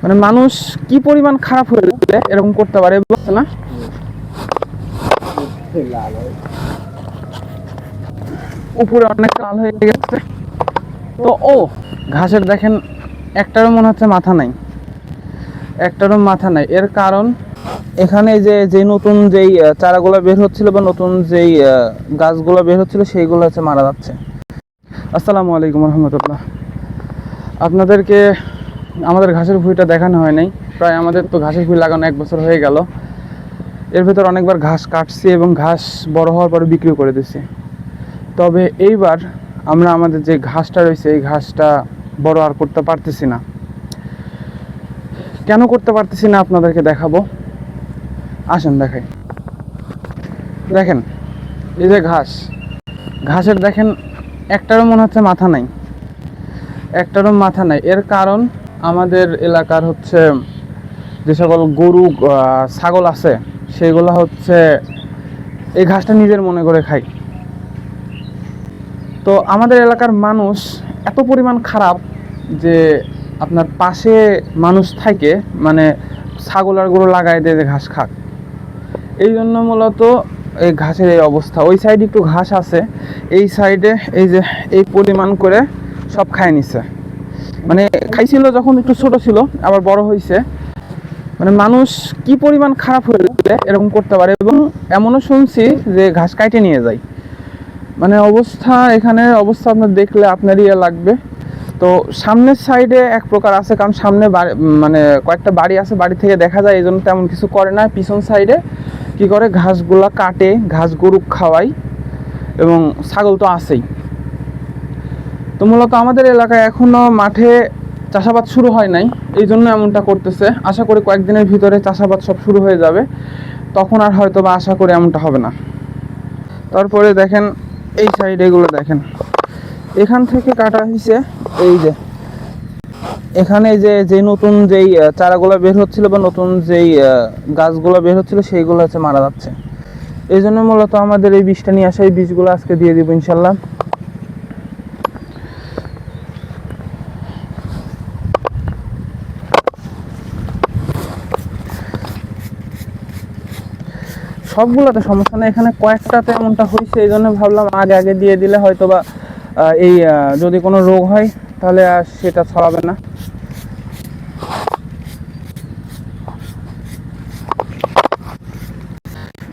মানে মানুষ কি পরিমাণ খারাপ হয়ে গেলে এরকম করতে পারে বুঝছে না। উপরে অনেক লাল হয়ে গেছে। তো ঘাসের দেখেন একটারও মনে হচ্ছে মাথা নাই, একটারও মাথা নাই। এর কারণ এখানে যে নতুন যেই চারাগুলো বের হচ্ছিল বা নতুন যেই গাছগুলো বের হচ্ছিল সেইগুলো হচ্ছে মারা যাচ্ছে। আসসালামু আলাইকুম রহমতুল্লাহ। আপনাদেরকে আমাদের ঘাসের ভুঁইটা দেখানো হয় নাই। প্রায় আমাদের তো ঘাসের ভুঁই লাগানো 1 বছর হয়ে গেল। এর ভেতর অনেকবার ঘাস কাটছি এবং ঘাস বড় হওয়ার পরে বিক্রি করে দিছি। তবে এইবার আমরা আমাদের যে ঘাসটা রয়েছে এই ঘাসটা বড় আর করতে পারতেছি না। কেন করতে পারতেছি না আপনাদেরকে দেখাবো, আসেন দেখাই। দেখেন এই যে ঘাসের দেখেন একটারও মনে হচ্ছে মাথা নাই, একটারও মাথা নাই। এর কারণ আমাদের এলাকার হচ্ছে যে সকল গরু ছাগল আছে সেগুলো হচ্ছে এই ঘাসটা নিজের মনে করে খায়। তো আমাদের এলাকার মানুষ এত পরিমাণ খারাপ যে আপনার পাশে মানুষ থাকে মানে ছাগল আর গরু লাগায় দিয়ে ঘাস খাক। এই জন্য মূলত এই ঘাসের এই অবস্থা। ওই সাইডে একটু ঘাস আছে, এই সাইডে এই যে এই পরিমাণ করে সব খায় নিছে। মানে খাইছিল যখন একটু ছোট ছিল, আবার বড় হয়েছে। মানে মানুষ কি পরিমাণ খারাপ হয়ে গেলে এরকম করতে পারে। এবং এমনও শুনছি যে ঘাস কাটে নিয়ে যায়। মানে অবস্থা, এখানে অবস্থা আপনার দেখলে আপনারই লাগবে। তো সামনের সাইডে এক প্রকার আছে, কারণ সামনে মানে কয়েকটা বাড়ি আছে, বাড়ি থেকে দেখা যায়, এই জন্য তেমন কিছু করে না। পিছন সাইডে কি করে ঘাসগুলা কাটে, ঘাস গরু খাওয়াই এবং ছাগল তো আছেই। তো মূলত আমাদের এলাকায় এখনো মাঠে চাষাবাদ শুরু হয় নাই, এই জন্য এমনটা করতেছে। আশা করি কয়েকদিনের ভিতরে চাষাবাদ সব শুরু হয়ে যাবে, তখন আর হয়তো বা আশা করি এমনটা হবে না। তারপরে দেখেন এই সাইডে এগুলো দেখেন, এখান থেকে কাটা হয়েছে। এই যে এখানে যে নতুন যেই চারাগুলো বের হচ্ছিল বা নতুন যেই গাছগুলো বের হচ্ছিল সেইগুলো হচ্ছে মারা যাচ্ছে। এই জন্য মূলত আমাদের এই বীজটা নিয়ে আসা, এই বীজগুলো আজকে দিয়ে দিব ইনশাল্লাহ। সবগুলোতে সমস্যা নেই, এখানে কয়েকটাতে এমনটা হয়েছে, এই জন্য ভাবলাম আগে দিয়ে দিলে হয়তো বা এই যদি কোনো রোগ হয় তাহলে আর সেটা ছড়াবে না।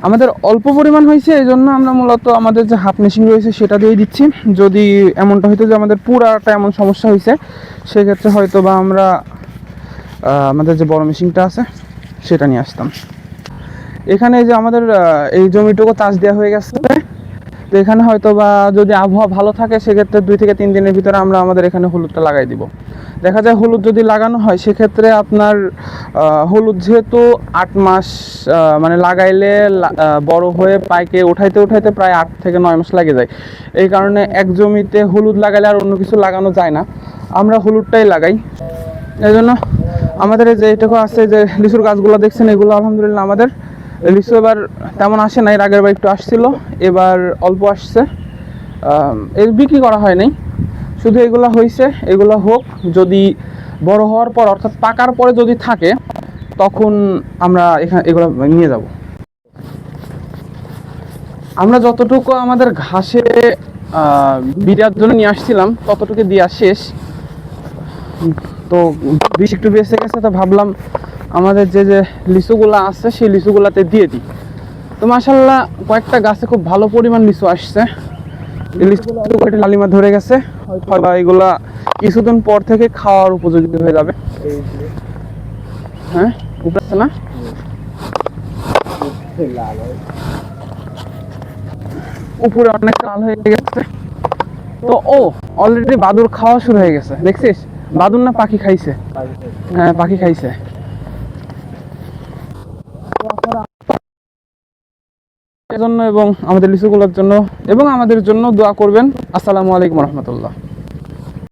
আমাদের অল্প পরিমাণ হয়েছে, এই জন্য আমরা মূলত আমাদের যে হাফ মেশিন রয়েছে সেটা দিয়ে দিচ্ছি। যদি এমনটা হইতো যে আমাদের পুরাটা এমন সমস্যা হয়েছে, সেক্ষেত্রে হয়তো বা আমরা আমাদের যে বড় মেশিনটা আছে সেটা নিয়ে আসতাম। এখানে যে আমাদের এই জমিটুকু চাষ দেওয়া হয়ে গেছে। তো এখানে হয়তো বা যদি আবহাওয়া ভালো থাকে সেক্ষেত্রে 2 থেকে 3 দিনের ভিতরে আমরা আমাদের এখানে হলুদটা লাগাই দিব। দেখা যায় হলুদ যদি লাগানো হয় সেক্ষেত্রে আপনার হলুদ যেহেতু 8 মাস মানে লাগাইলে বড় হয়ে পাইকে উঠাইতে প্রায় 8 থেকে 9 মাস লাগে যায়। এই কারণে এক জমিতে হলুদ লাগাইলে আর অন্য কিছু লাগানো যায় না, আমরা হলুদটাই লাগাই। এই জন্য আমাদের যে এটুকু আছে যে লিচুর গাছগুলো দেখছেন, এগুলো আলহামদুলিল্লাহ আমাদের লিচু এবার তেমন আসে নাই, আগের বার একটু আসছিল, এবার অল্প আসছে। এর বিক্রি করা হয় নাই, শুধু এগুলো হয়েছে। এগুলো হোক, যদি বড় হওয়ার পর অর্থাৎ পাকার পরে যদি থাকে তখন আমরা এখানে এগুলো নিয়ে যাব। আমরা যতটুকু আমাদের ঘাসে বিরার জন্য নিয়ে আসছিলাম ততটুকু দেওয়া শেষ। তো বেশ একটু বেঁচে গেছে, তো ভাবলাম আমাদের যে লিচুগুলো আছে সেই লিচুগুলাতে দিয়ে দিই। তো মাশাআল্লাহ কয়েকটা গাছে খুব ভালো পরিমাণ লিচু আসছে। এই লিচুগুলো কয়েকটা লালিমা ধরে গেছে, হয়তো এগুলা কিছুদিন পর থেকে খাওয়ার উপযোগী হয়ে যাবে। হ্যাঁ উপরে না, উপরে অনেক লাল হয়ে গেছে। তো অলরেডি বাদুর খাওয়া শুরু হয়ে গেছে, দেখছিস? বাদুর না পাখি খাইছে? হ্যাঁ পাখি খাইছে। এজন্য এবং আমাদের লিচুগুলোর জন্য এবং আমাদের জন্য দোয়া করবেন। আসসালামু আলাইকুম রহমতুল্লাহ।